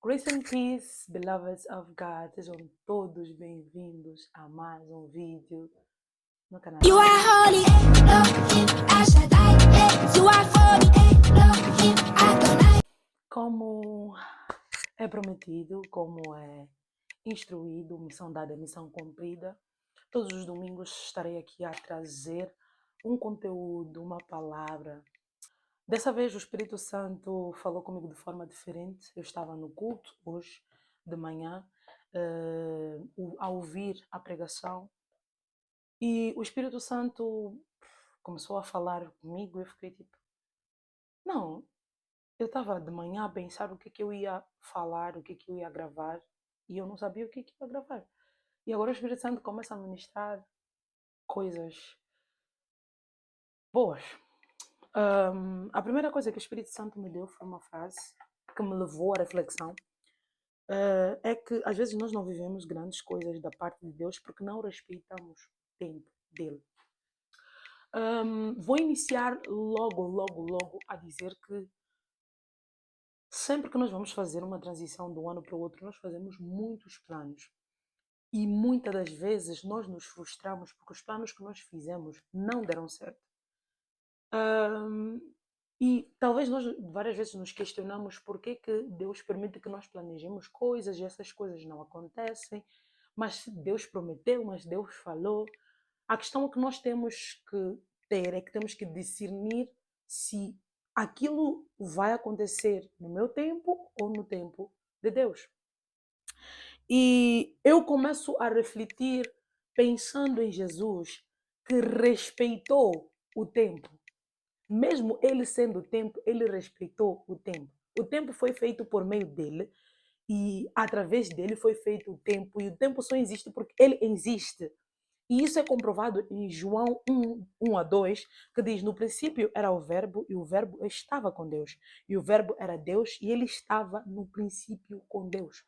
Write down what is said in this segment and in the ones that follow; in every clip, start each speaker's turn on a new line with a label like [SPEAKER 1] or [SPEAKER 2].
[SPEAKER 1] Grace and peace, beloveds of God, sejam todos bem-vindos a mais um vídeo no canal.
[SPEAKER 2] You are holy, Elohim, Shaddai, you are holy, Elohim, Adonai.
[SPEAKER 1] Como é prometido, como é instruído, missão dada, missão cumprida, todos os domingos estarei aqui a trazer um conteúdo, uma palavra. Dessa vez o Espírito Santo falou comigo de forma diferente. Eu estava no culto hoje de manhã, a ouvir a pregação, e o Espírito Santo começou a falar comigo. Eu fiquei tipo, não, eu estava de manhã a pensar o que eu ia falar, o que eu ia gravar, e eu não sabia o que ia gravar. E agora o Espírito Santo começa a ministrar coisas boas. A primeira coisa que o Espírito Santo me deu foi uma frase que me levou à reflexão. É que às vezes nós não vivemos grandes coisas da parte de Deus porque não respeitamos o tempo dele. Vou iniciar logo a dizer que sempre que nós vamos fazer uma transição de um ano para o outro, nós fazemos muitos planos. E muitas das vezes nós nos frustramos porque os planos que nós fizemos não deram certo. E talvez nós várias vezes nos questionamos por que Deus permite que nós planejemos coisas e essas coisas não acontecem. Mas Deus prometeu, mas Deus falou. A questão que nós temos que ter é que temos que discernir se aquilo vai acontecer no meu tempo ou no tempo de Deus. E eu começo a refletir pensando em Jesus, que respeitou o tempo. Mesmo ele sendo o tempo, ele respeitou o tempo. O tempo foi feito por meio dele e através dele foi feito o tempo. E o tempo só existe porque ele existe. E isso é comprovado em João 1:2, que diz: no princípio era o verbo e o verbo estava com Deus. E o verbo era Deus e ele estava no princípio com Deus.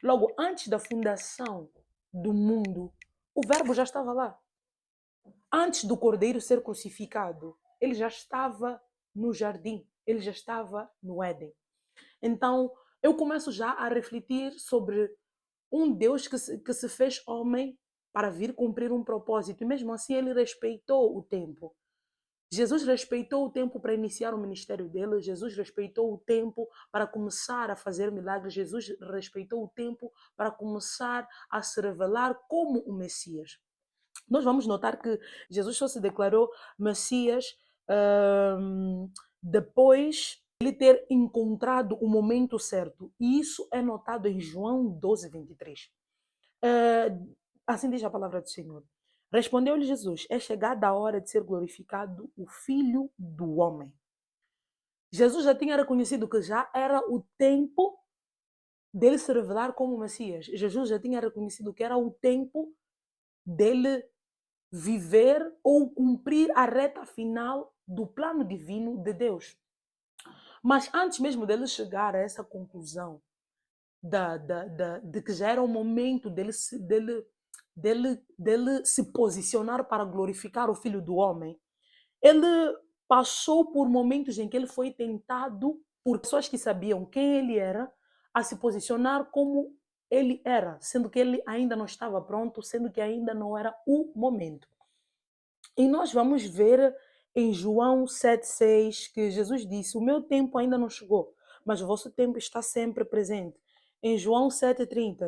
[SPEAKER 1] Logo, antes da fundação do mundo, o verbo já estava lá. Antes do Cordeiro ser crucificado, ele já estava no jardim, ele já estava no Éden. Então, eu começo já a refletir sobre um Deus que se fez homem para vir cumprir um propósito. E mesmo assim, ele respeitou o tempo. Jesus respeitou o tempo para iniciar o ministério dele. Jesus respeitou o tempo para começar a fazer milagres. Jesus respeitou o tempo para começar a se revelar como o Messias. Nós vamos notar que Jesus só se declarou Messias depois de ele ter encontrado o momento certo. E isso é notado em João 12:23. Assim diz a palavra do Senhor. Respondeu-lhe Jesus: é chegada a hora de ser glorificado o Filho do Homem. Jesus já tinha reconhecido que já era o tempo dele se revelar como Messias. Jesus já tinha reconhecido que era o tempo dele viver ou cumprir a reta final do plano divino de Deus. Mas antes mesmo dele chegar a essa conclusão de que já era o momento dele se posicionar para glorificar o Filho do Homem, ele passou por momentos em que ele foi tentado por pessoas que sabiam quem ele era a se posicionar como ele era, sendo que ele ainda não estava pronto, sendo que ainda não era o momento. E nós vamos ver em João 7:6 que Jesus disse: o meu tempo ainda não chegou, mas o vosso tempo está sempre presente. Em João 7:30,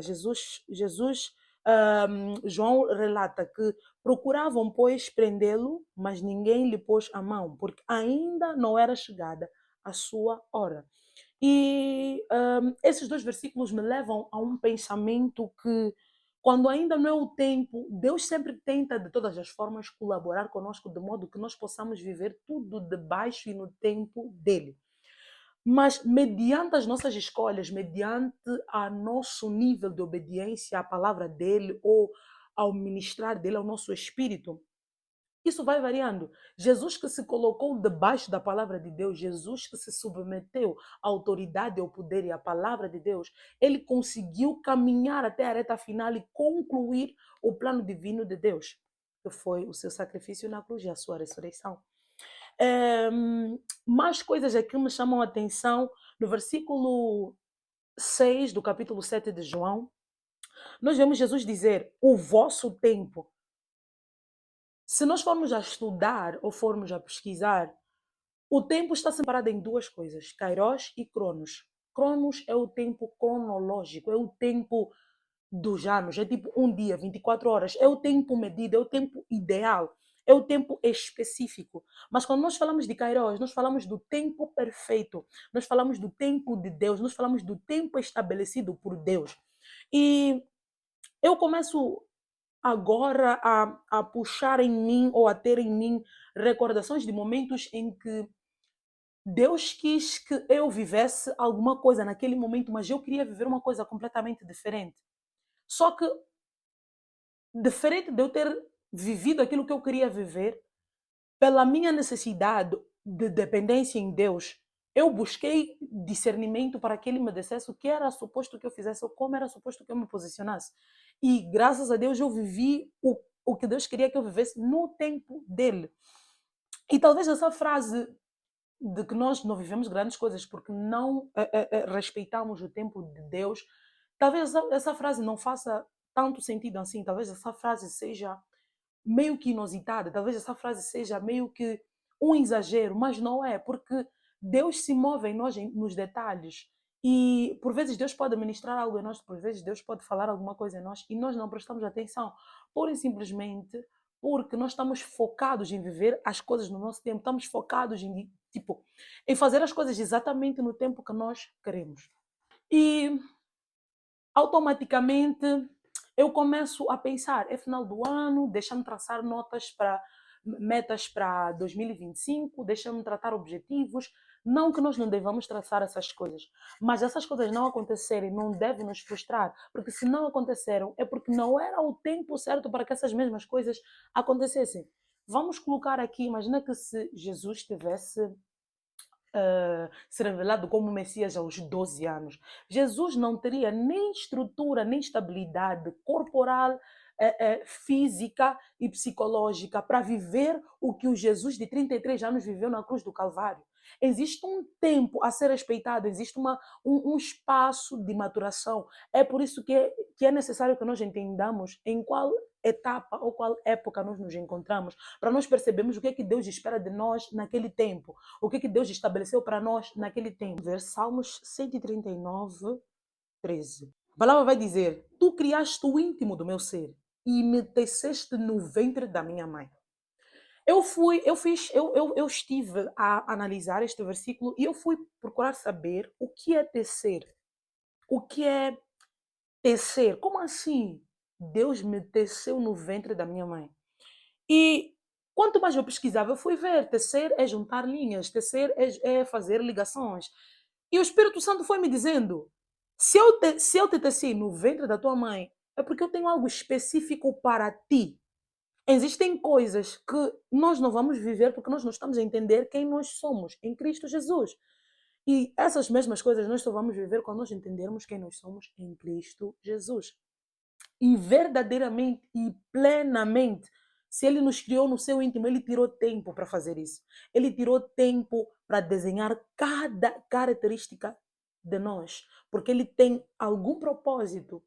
[SPEAKER 1] João relata que procuravam, pois, prendê-lo, mas ninguém lhe pôs a mão, porque ainda não era chegada a sua hora. E esses dois versículos me levam a um pensamento que, quando ainda não é o tempo, Deus sempre tenta de todas as formas colaborar conosco de modo que nós possamos viver tudo debaixo e no tempo dele. Mas mediante as nossas escolhas, mediante o nosso nível de obediência à palavra dele ou ao ministrar dele ao nosso espírito, isso vai variando. Jesus que se colocou debaixo da palavra de Deus, Jesus que se submeteu à autoridade, ao poder e à palavra de Deus, ele conseguiu caminhar até a reta final e concluir o plano divino de Deus, que foi o seu sacrifício na cruz e a sua ressurreição. Mais coisas aqui me chamam a atenção. No versículo 6 do capítulo 7 de João, nós vemos Jesus dizer: o vosso tempo. Se nós formos a estudar ou formos a pesquisar, o tempo está separado em duas coisas, Kairos e Cronos. Cronos é o tempo cronológico, é o tempo dos anos, é tipo um dia, 24 horas, é o tempo medido, é o tempo ideal, é o tempo específico. Mas quando nós falamos de Kairos, nós falamos do tempo perfeito, nós falamos do tempo de Deus, nós falamos do tempo estabelecido por Deus. E eu começo agora a puxar em mim ou a ter em mim recordações de momentos em que Deus quis que eu vivesse alguma coisa naquele momento, mas eu queria viver uma coisa completamente diferente. Só que, diferente de eu ter vivido aquilo que eu queria viver, pela minha necessidade de dependência em Deus, eu busquei discernimento para que Ele me dissesse o que era suposto que eu fizesse ou como era suposto que eu me posicionasse. E graças a Deus eu vivi o que Deus queria que eu vivesse no tempo dele. E talvez essa frase de que nós não vivemos grandes coisas porque não respeitamos o tempo de Deus, talvez essa frase não faça tanto sentido assim, talvez essa frase seja meio que inusitada, talvez essa frase seja meio que um exagero, mas não é, porque Deus se move em nós nos detalhes. E por vezes Deus pode ministrar algo em nós, por vezes Deus pode falar alguma coisa em nós e nós não prestamos atenção, pura e simplesmente porque nós estamos focados em viver as coisas no nosso tempo, estamos focados em, tipo, em fazer as coisas exatamente no tempo que nós queremos. E automaticamente eu começo a pensar, é final do ano, deixa-me traçar metas para 2025, deixa-me tratar objetivos. Não que nós não devamos traçar essas coisas, mas essas coisas não acontecerem não devem nos frustrar, porque se não aconteceram é porque não era o tempo certo para que essas mesmas coisas acontecessem. Vamos colocar aqui, imagina que se Jesus tivesse ser revelado como Messias aos 12 anos. Jesus não teria nem estrutura, nem estabilidade corporal, física e psicológica para viver o que o Jesus de 33 anos viveu na cruz do Calvário. Existe um tempo a ser respeitado, existe um espaço de maturação. É por isso que é necessário que nós entendamos em qual etapa ou qual época nós nos encontramos, para nós percebermos o que é que Deus espera de nós naquele tempo, o que é que Deus estabeleceu para nós naquele tempo. Ver Salmos 139, 13. A palavra vai dizer: tu criaste o íntimo do meu ser e me teceste no ventre da minha mãe. Eu estive a analisar este versículo e eu fui procurar saber o que é tecer. O que é tecer? Como assim? Deus me teceu no ventre da minha mãe. E quanto mais eu pesquisava, eu fui ver. Tecer é juntar linhas, tecer é fazer ligações. E o Espírito Santo foi me dizendo: se eu te teci no ventre da tua mãe, é porque eu tenho algo específico para ti. Existem coisas que nós não vamos viver porque nós não estamos a entender quem nós somos em Cristo Jesus. E essas mesmas coisas nós só vamos viver quando nós entendermos quem nós somos em Cristo Jesus. E verdadeiramente e plenamente, se ele nos criou no seu íntimo, ele tirou tempo para fazer isso. Ele tirou tempo para desenhar cada característica de nós, porque ele tem algum propósito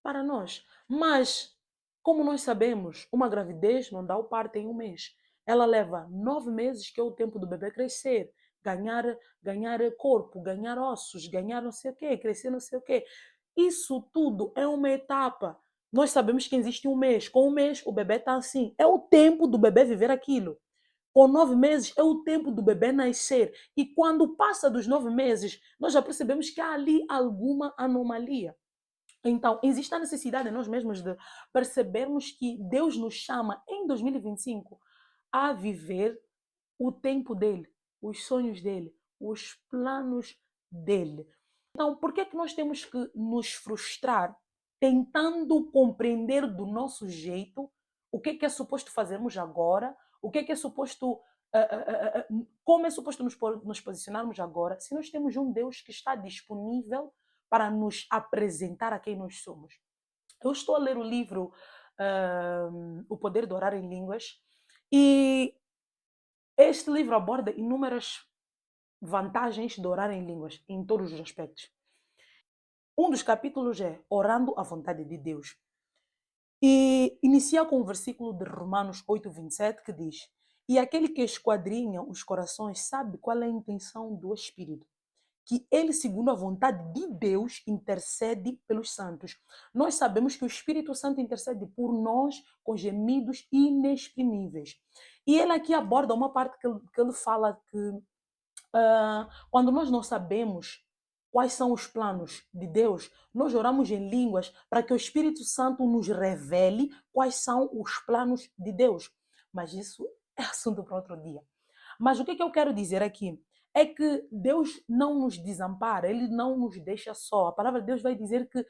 [SPEAKER 1] para nós. Mas, como nós sabemos, uma gravidez não dá o parto em um mês. Ela leva 9 meses, que é o tempo do bebê crescer, ganhar corpo, ganhar ossos, ganhar não sei o quê, crescer não sei o quê. Isso tudo é uma etapa. Nós sabemos que existe um mês. Com um mês, o bebê está assim. É o tempo do bebê viver aquilo. Com 9 meses, é o tempo do bebê nascer. E quando passa dos 9 meses, nós já percebemos que há ali alguma anomalia. Então, existe a necessidade de nós mesmos de percebermos que Deus nos chama em 2025 a viver o tempo dele, os sonhos dele, os planos dele. Então, por que é que nós temos que nos frustrar tentando compreender do nosso jeito o que é suposto fazermos agora, o que é suposto, como é suposto nos posicionarmos agora, se nós temos um Deus que está disponível para nos apresentar a quem nós somos? Eu estou a ler o livro O Poder de Orar em Línguas e este livro aborda inúmeras vantagens de orar em línguas, em todos os aspectos. Um dos capítulos é Orando à Vontade de Deus. E inicia com o versículo de Romanos 8:27 que diz: E aquele que esquadrinha os corações sabe qual é a intenção do Espírito, que ele, segundo a vontade de Deus, intercede pelos santos. Nós sabemos que o Espírito Santo intercede por nós com gemidos inexprimíveis. E ele aqui aborda uma parte que ele fala que quando nós não sabemos quais são os planos de Deus, nós oramos em línguas para que o Espírito Santo nos revele quais são os planos de Deus. Mas isso é assunto para outro dia. Mas o que eu quero dizer aqui é que Deus não nos desampara, Ele não nos deixa só. A palavra de Deus vai dizer que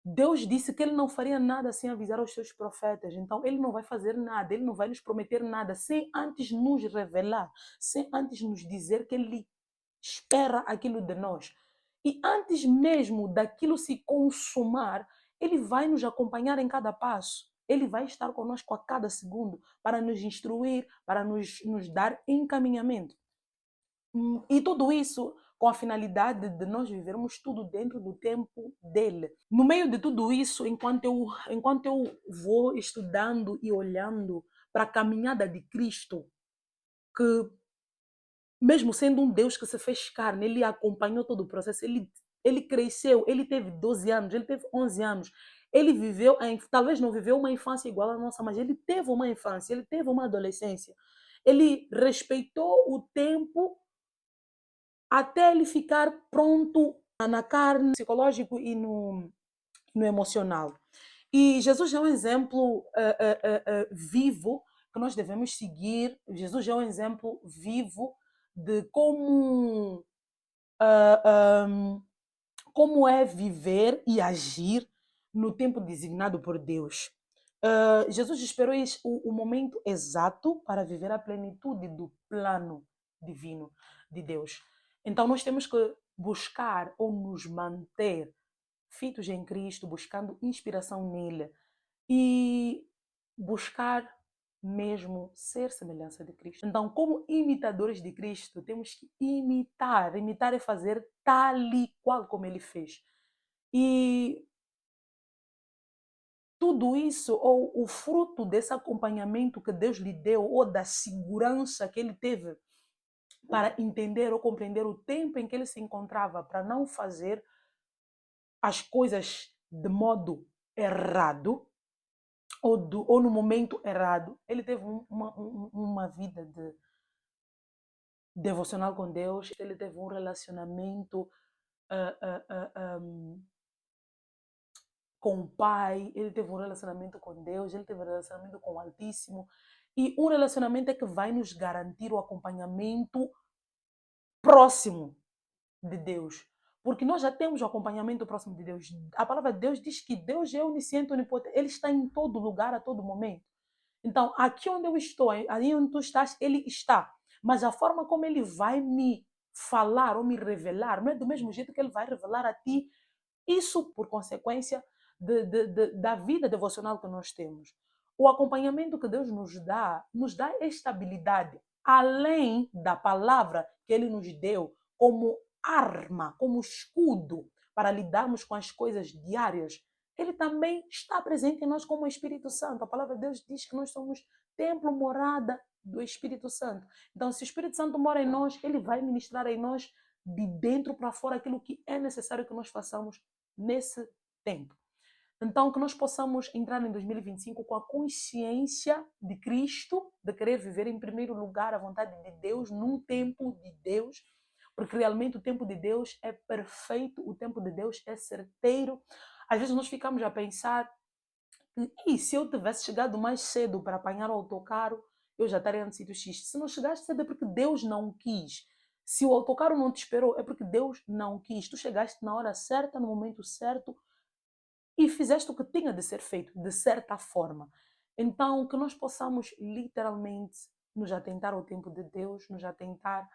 [SPEAKER 1] Deus disse que Ele não faria nada sem avisar os seus profetas. Então, Ele não vai fazer nada, Ele não vai nos prometer nada sem antes nos revelar, sem antes nos dizer que Ele espera aquilo de nós. E antes mesmo daquilo se consumar, Ele vai nos acompanhar em cada passo. Ele vai estar conosco a cada segundo para nos instruir, para nos dar encaminhamento. E tudo isso com a finalidade de nós vivermos tudo dentro do tempo dele. No meio de tudo isso, enquanto eu vou estudando e olhando para a caminhada de Cristo, que mesmo sendo um Deus que se fez carne, ele acompanhou todo o processo, ele cresceu, ele teve 12 anos, ele teve 11 anos, ele viveu, talvez não viveu uma infância igual à nossa, mas ele teve uma infância, ele teve uma adolescência, ele respeitou o tempo até ele ficar pronto na carne, no psicológico e no emocional. E Jesus é um exemplo vivo que nós devemos seguir. Jesus é um exemplo vivo de como é viver e agir no tempo designado por Deus. Jesus esperou o momento exato para viver a plenitude do plano divino de Deus. Então nós temos que buscar ou nos manter fitos em Cristo, buscando inspiração nele e buscar mesmo ser semelhança de Cristo. Então, como imitadores de Cristo, temos que imitar. Imitar é fazer tal e qual como ele fez. E tudo isso, ou o fruto desse acompanhamento que Deus lhe deu, ou da segurança que ele teve para entender ou compreender o tempo em que ele se encontrava, para não fazer as coisas de modo errado, ou no momento errado. Ele teve uma vida devocional com Deus, ele teve um relacionamento com o Pai, ele teve um relacionamento com Deus, ele teve um relacionamento com o Altíssimo. E um relacionamento é que vai nos garantir o acompanhamento próximo de Deus. Porque nós já temos o acompanhamento próximo de Deus. A palavra de Deus diz que Deus é onisciente, onipotente. Ele está em todo lugar, a todo momento. Então, aqui onde eu estou, aí onde tu estás, ele está. Mas a forma como ele vai me falar ou me revelar, não é do mesmo jeito que ele vai revelar a ti. Isso por consequência da vida devocional que nós temos. O acompanhamento que Deus nos dá estabilidade, além da palavra que ele nos deu como arma, como escudo para lidarmos com as coisas diárias. Ele também está presente em nós como o Espírito Santo. A palavra de Deus diz que nós somos templo, morada do Espírito Santo. Então, se o Espírito Santo mora em nós, ele vai ministrar em nós de dentro para fora aquilo que é necessário que nós façamos nesse tempo. Então, que nós possamos entrar em 2025 com a consciência de Cristo, de querer viver em primeiro lugar a vontade de Deus, num tempo de Deus, porque realmente o tempo de Deus é perfeito, o tempo de Deus é certeiro. Às vezes nós ficamos a pensar que se eu tivesse chegado mais cedo para apanhar o autocarro, eu já estaria no sítio X. Se não chegaste cedo é porque Deus não quis. Se o autocarro não te esperou, é porque Deus não quis. Tu chegaste na hora certa, no momento certo, e fizeste o que tinha de ser feito, de certa forma. Então, que nós possamos literalmente nos atentar ao tempo de Deus, nos atentar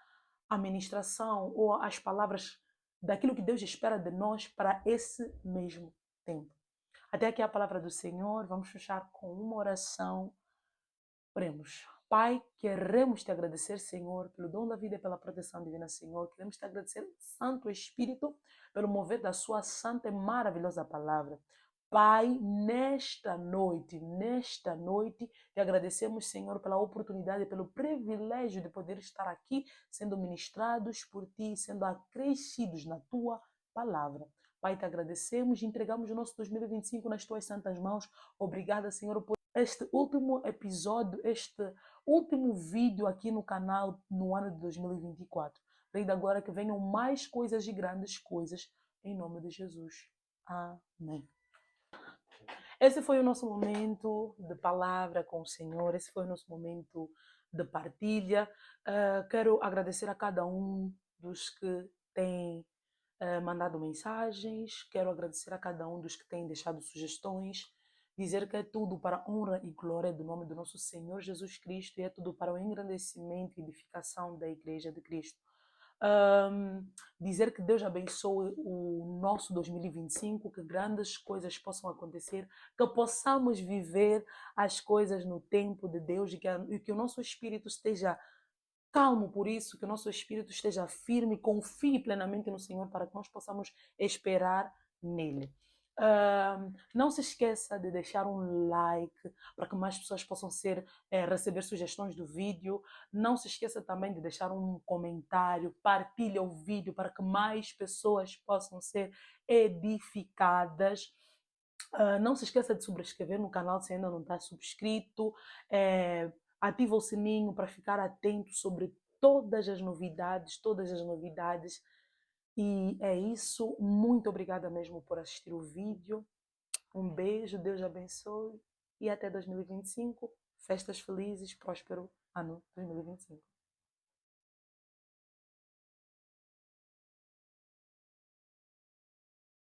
[SPEAKER 1] à ministração ou às palavras daquilo que Deus espera de nós para esse mesmo tempo. Até aqui a palavra do Senhor. Vamos fechar com uma oração. Oremos. Pai, queremos te agradecer, Senhor, pelo dom da vida e pela proteção divina, Senhor. Queremos te agradecer, Santo Espírito, pelo mover da sua santa e maravilhosa palavra. Pai, nesta noite, te agradecemos, Senhor, pela oportunidade e pelo privilégio de poder estar aqui, sendo ministrados por ti, sendo acrescidos na tua palavra. Pai, te agradecemos e entregamos o nosso 2025 nas tuas santas mãos. Obrigada, Senhor, por este último episódio, este último vídeo aqui no canal no ano de 2024. Desde agora que venham mais coisas e grandes coisas, em nome de Jesus. Amém. Esse foi o nosso momento de palavra com o Senhor, esse foi o nosso momento de partilha. Quero agradecer a cada um dos que têm mandado mensagens, quero agradecer a cada um dos que têm deixado sugestões, dizer que é tudo para a honra e glória do nome do nosso Senhor Jesus Cristo e é tudo para o engrandecimento e edificação da Igreja de Cristo. Dizer que Deus abençoe o nosso 2025, que grandes coisas possam acontecer, que possamos viver as coisas no tempo de Deus e que o nosso espírito esteja calmo por isso, que o nosso espírito esteja firme, confie plenamente no Senhor para que nós possamos esperar nele. Não se esqueça de deixar um like para que mais pessoas possam receber sugestões do vídeo. Não se esqueça também de deixar um comentário, partilha o vídeo para que mais pessoas possam ser edificadas. Não se esqueça de subscrever no canal se ainda não está subscrito. Ativa o sininho para ficar atento sobre todas as novidades, todas as novidades. E é isso. Muito obrigada mesmo por assistir o vídeo. Um beijo, Deus abençoe e até 2025. Festas felizes, próspero ano 2025.